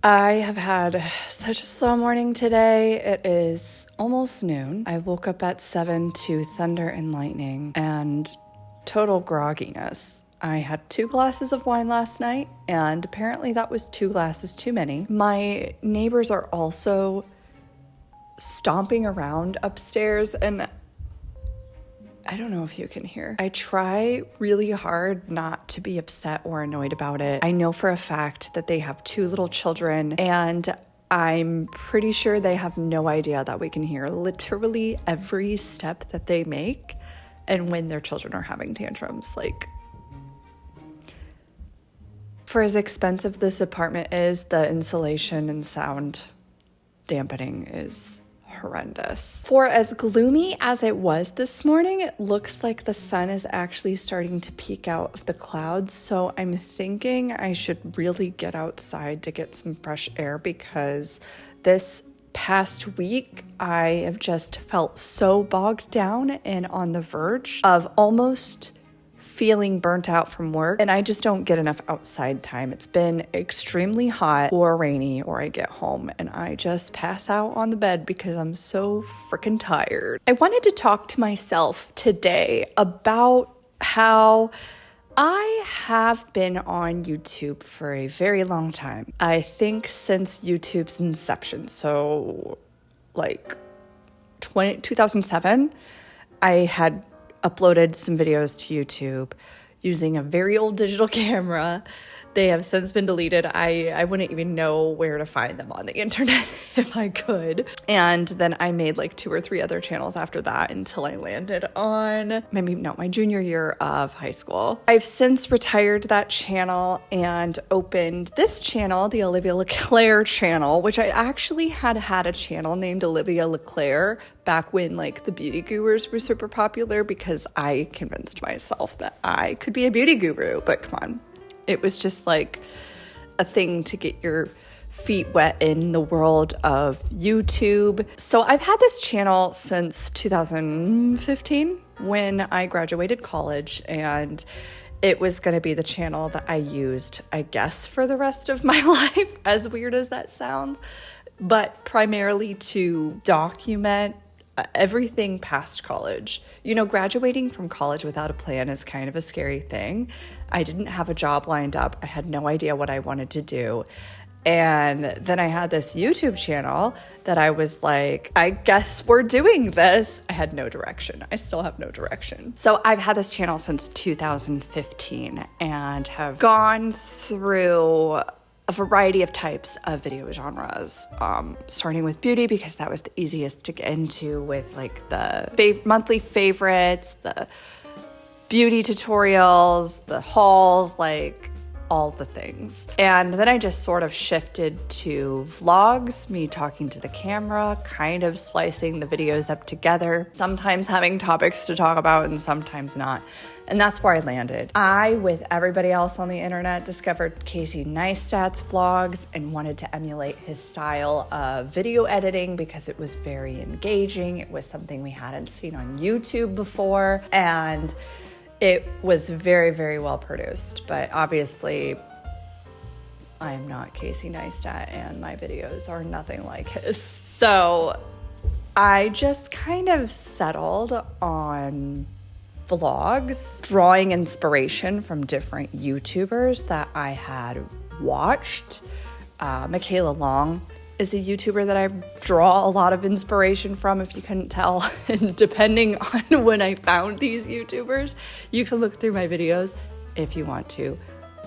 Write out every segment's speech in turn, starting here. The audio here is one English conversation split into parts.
I have had such a slow morning today. It is almost noon. I woke up at 7 to thunder and lightning and total grogginess. I had 2 glasses of wine last night, and apparently that was 2 glasses too many. My neighbors are also stomping around upstairs, and I don't know if you can hear. I try really hard not to be upset or annoyed about it. I know for a fact that they have 2 little children, and I'm pretty sure they have no idea that we can hear literally every step that they make and when their children are having tantrums. Like, for as expensive this apartment is, the insulation and sound dampening is horrendous. For as gloomy as it was this morning, it looks like the sun is actually starting to peek out of the clouds. So I'm thinking I should really get outside to get some fresh air, because this past week I have just felt so bogged down and on the verge of almost feeling burnt out from work, and I just don't get enough outside time. It's been extremely hot or rainy, or I get home and I just pass out on the bed because I'm so freaking tired. I wanted to talk to myself today about how I have been on YouTube for a very long time. I think since YouTube's inception, so like 2007, I had uploaded some videos to YouTube using a very old digital camera. They have since been deleted. I wouldn't even know where to find them on the internet if I could. And then I made like 2 or 3 other channels after that until I landed on my junior year of high school. I've since retired that channel and opened this channel, the Olivia LeClaire channel, which I actually had a channel named Olivia LeClaire back when like the beauty gurus were super popular, because I convinced myself that I could be a beauty guru. But come on. It was just like a thing to get your feet wet in the world of YouTube. So I've had this channel since 2015 when I graduated college, and it was going to be the channel that I used, I guess, for the rest of my life, as weird as that sounds, but primarily to document everything past college. You know, graduating from college without a plan is kind of a scary thing. I didn't have a job lined up. I had no idea what I wanted to do. And then I had this YouTube channel that I was like, I guess we're doing this. I had no direction. I still have no direction. So I've had this channel since 2015 and have gone through a variety of types of video genres, starting with beauty, because that was the easiest to get into, with like the monthly favorites, the beauty tutorials, the hauls, like all the things. And then I just sort of shifted to vlogs, me talking to the camera, kind of splicing the videos up together, sometimes having topics to talk about and sometimes not. And that's where I landed. I, with everybody else on the internet, discovered Casey Neistat's vlogs and wanted to emulate his style of video editing because it was very engaging. It was something we hadn't seen on YouTube before, and it was very, very well produced. But obviously, I'm not Casey Neistat, and my videos are nothing like his. So I just kind of settled on vlogs, drawing inspiration from different YouTubers that I had watched. Michaela Long is a YouTuber that I draw a lot of inspiration from, if you couldn't tell. And depending on when I found these YouTubers, you can look through my videos if you want to.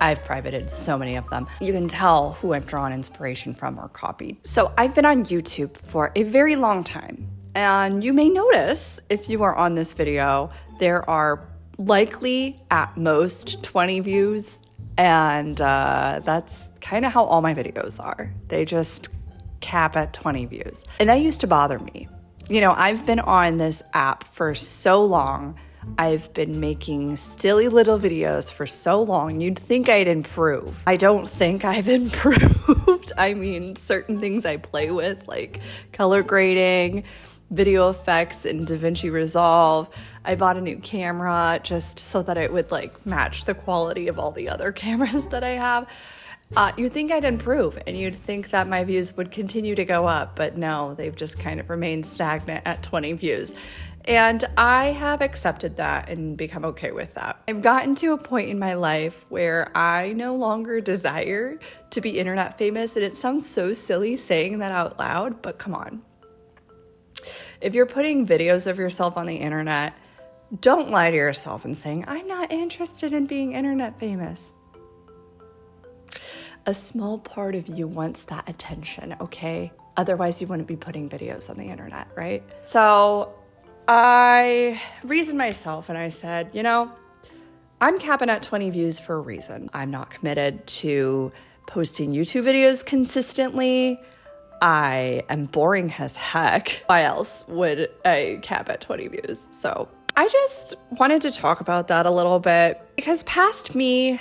I've privated so many of them. You can tell who I've drawn inspiration from or copied. So I've been on YouTube for a very long time. And you may notice, if you are on this video, there are likely at most 20 views. And that's kind of how all my videos are. They just cap at 20 views. And that used to bother me. You know, I've been on this app for so long. I've been making silly little videos for so long. You'd think I'd improve. I don't think I've improved. I mean, certain things I play with, like color grading, video effects in DaVinci Resolve. I bought a new camera just so that it would like match the quality of all the other cameras that I have. You'd think I'd improve, and you'd think that my views would continue to go up, but no, they've just kind of remained stagnant at 20 views. And I have accepted that and become okay with that. I've gotten to a point in my life where I no longer desire to be internet famous, and it sounds so silly saying that out loud, but come on. If you're putting videos of yourself on the internet, don't lie to yourself and saying, I'm not interested in being internet famous. A small part of you wants that attention, okay? Otherwise, you wouldn't be putting videos on the internet, right? So I reasoned myself and I said, you know, I'm capping at 20 views for a reason. I'm not committed to posting YouTube videos consistently. I am boring as heck. Why else would I cap at 20 views? So I just wanted to talk about that a little bit, because past me,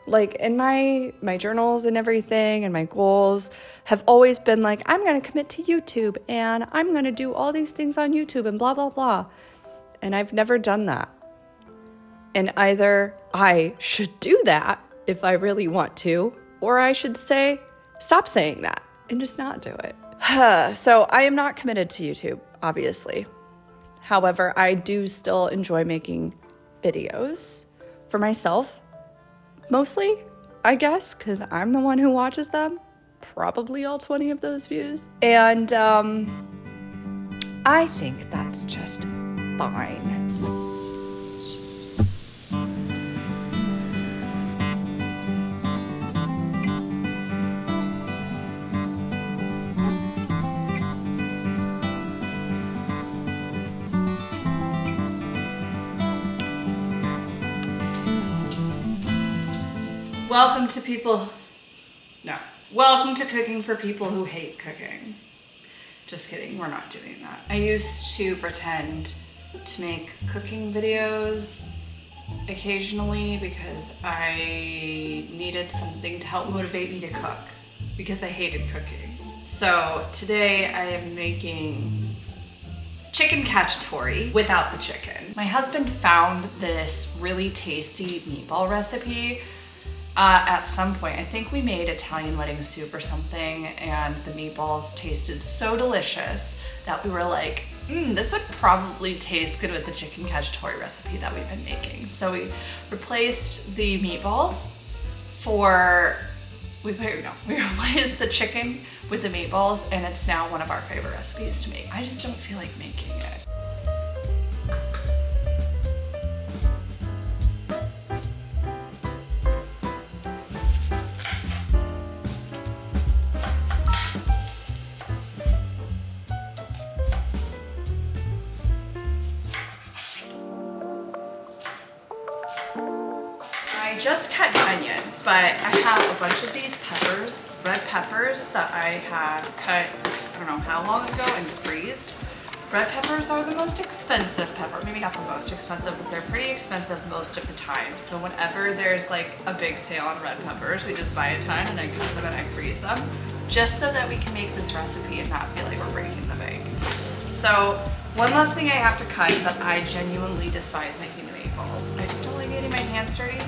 like in my journals and everything and my goals have always been like, I'm going to commit to YouTube and I'm going to do all these things on YouTube and blah, blah, blah. And I've never done that. And either I should do that if I really want to, or I should say, stop saying that and just not do it. So I am not committed to YouTube, obviously. However, I do still enjoy making videos for myself. Mostly, I guess, because I'm the one who watches them. Probably all 20 of those views. And I think that's just fine. Welcome to cooking for people who hate cooking. Just kidding, we're not doing that. I used to pretend to make cooking videos occasionally because I needed something to help motivate me to cook, because I hated cooking. So today I am making chicken cacciatore without the chicken. My husband found this really tasty meatball recipe at some point. I think we made Italian wedding soup or something, and the meatballs tasted so delicious that we were like, this would probably taste good with the chicken cacciatore recipe that we've been making. So we replaced the meatballs we replaced the chicken with the meatballs, and it's now one of our favorite recipes to make. I just don't feel like making it. I just cut onion, but I have a bunch of these peppers, red peppers, that I have cut, I don't know how long ago, and freezed. Red peppers are the most expensive pepper, maybe not the most expensive, but they're pretty expensive most of the time. So whenever there's like a big sale on red peppers, we just buy a ton and I cut them and I freeze them, just so that we can make this recipe and not feel like we're breaking the bank. So one last thing I have to cut, but I genuinely despise making the meatballs. I just don't like getting my hands dirty.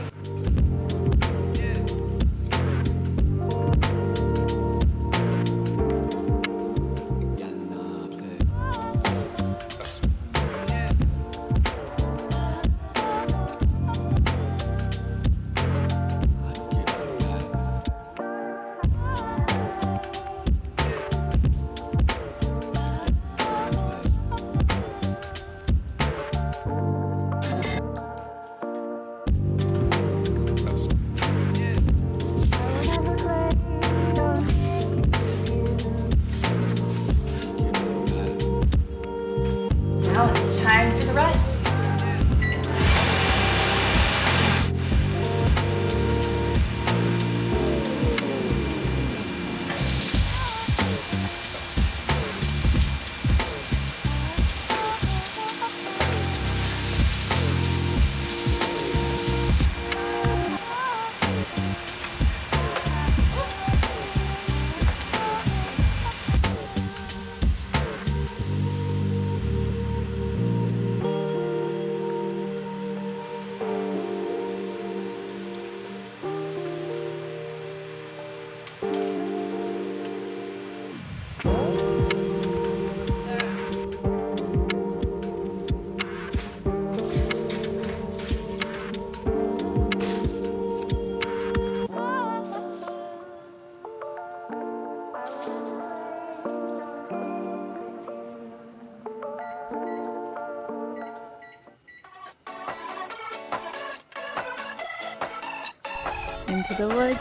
into the woods.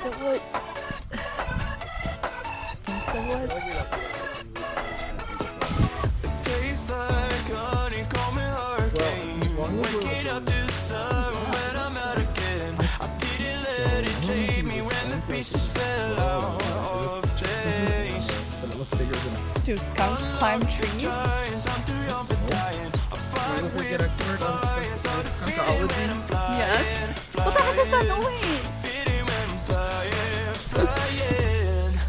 The woods. Into the woods. Tastes like honey, call me hurricane. Waking up to sun when I'm out again. I didn't let it take me when the pieces fell out of place. Do skunks climb trees? Giants, I'm too young for dying. I fight with the fires, all the feeling when I'm flying. Yes. What the heck is that noise? Feeling when I'm flying.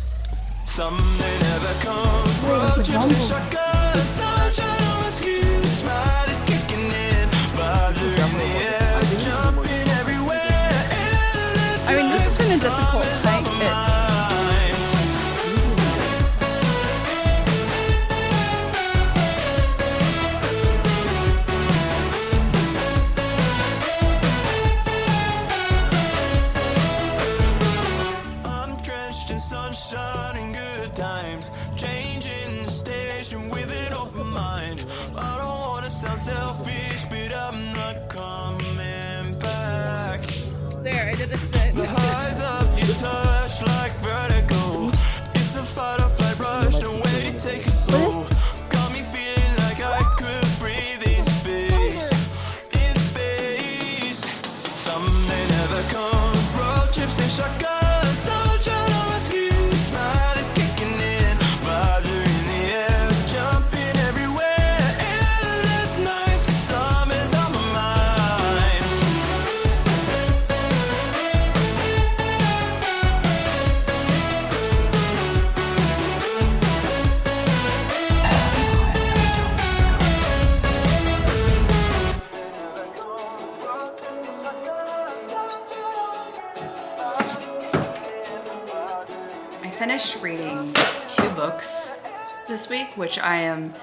Something never comes. Road trips and shotguns. Sunshine on my skin. Smile is kicking in. Vibes are in the air. Jumping everywhere. Endless I mean, this has been a difficult hike. I'm drenched in sunshine and good times. Changing the station with an open mind. I don't wanna sound selfish, but I'm not coming back. There, I did a spin. The highs up you touch like vertigo. It's a fight or flight rush, no way to take it slow. Got me feeling like I could breathe in space. In space. Something never comes. Road trips and shotguns. Sunshine on my skin. Smile is kicking in. Vibes are in the air. Jumping everywhere. Endless nights. 'Cause summer's on my mind. I finished reading 2 books this week, which I am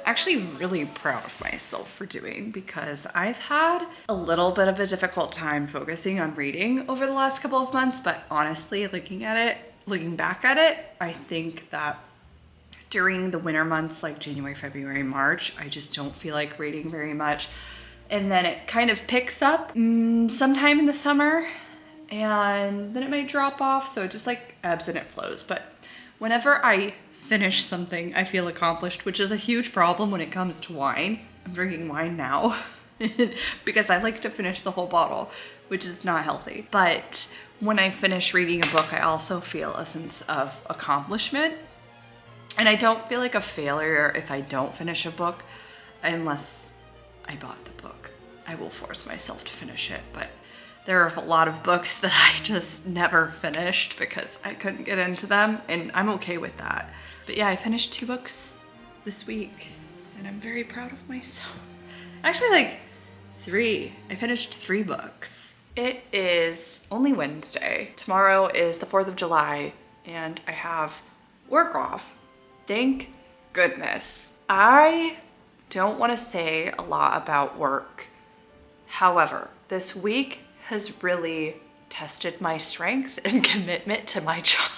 actually really proud of myself for doing because I've had a little bit of a difficult time focusing on reading over the last couple of months, but honestly, looking back at it, I think that during the winter months like January, February, March, I just don't feel like reading very much. And then it kind of picks up sometime in the summer, and then it might drop off, so it just like ebbs and it flows. But whenever I finish something, I feel accomplished, which is a huge problem when it comes to wine. I'm drinking wine now because I like to finish the whole bottle, which is not healthy. But when I finish reading a book, I also feel a sense of accomplishment. And I don't feel like a failure if I don't finish a book unless I bought the book. I will force myself to finish it, but there are a lot of books that I just never finished because I couldn't get into them, and I'm okay with that. But yeah, I finished 2 books this week, and I'm very proud of myself. Actually, like 3. I finished 3 books. It is only Wednesday. Tomorrow is the 4th of July, and I have work off. Thank goodness. I don't want to say a lot about work. However, this week has really tested my strength and commitment to my job.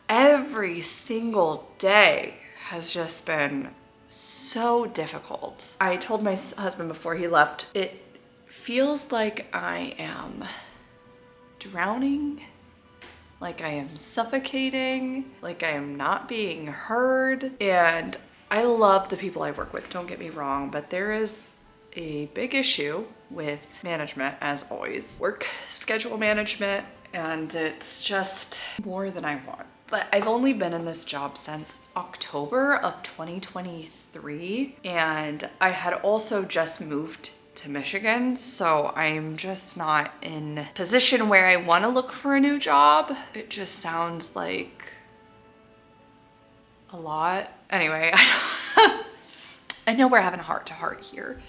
Every single day has just been so difficult. I told my husband before he left, it feels like I am drowning, like I am suffocating, like I am not being heard. And I love the people I work with, don't get me wrong, but there is a big issue with management, as always. Work schedule management, and it's just more than I want. But I've only been in this job since October of 2023, and I had also just moved to Michigan, so I'm just not in a position where I want to look for a new job. It just sounds like a lot. Anyway, I know we're having a heart-to-heart here.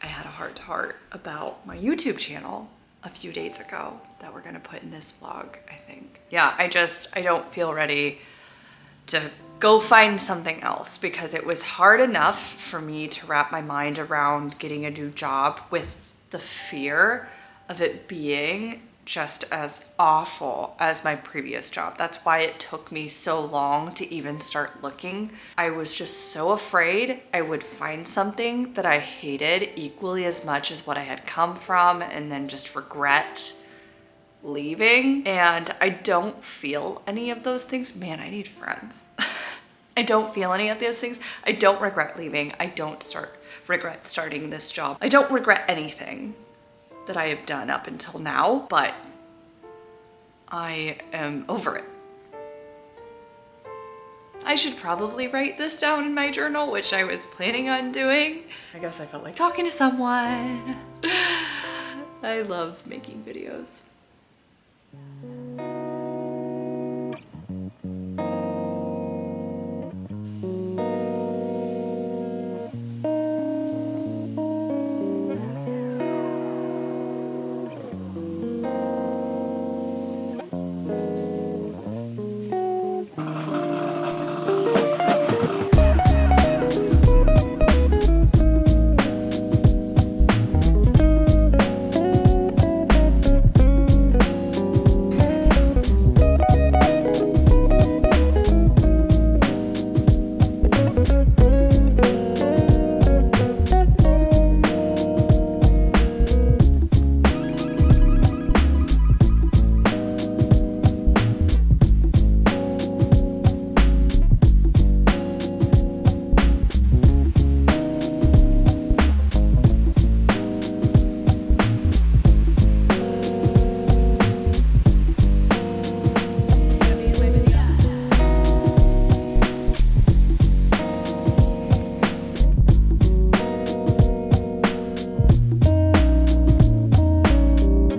I had a heart-to-heart about my YouTube channel a few days ago that we're gonna put in this vlog, I think. Yeah, I don't feel ready to go find something else because it was hard enough for me to wrap my mind around getting a new job with the fear of it being just as awful as my previous job. That's why it took me so long to even start looking. I was just so afraid I would find something that I hated equally as much as what I had come from and then just regret leaving. And I don't feel any of those things. Man, I need friends. I don't feel any of those things. I don't regret leaving. I don't regret starting this job. I don't regret anything that I have done up until now, but I am over it. I should probably write this down in my journal, which I was planning on doing. I guess I felt like talking to someone. I love making videos.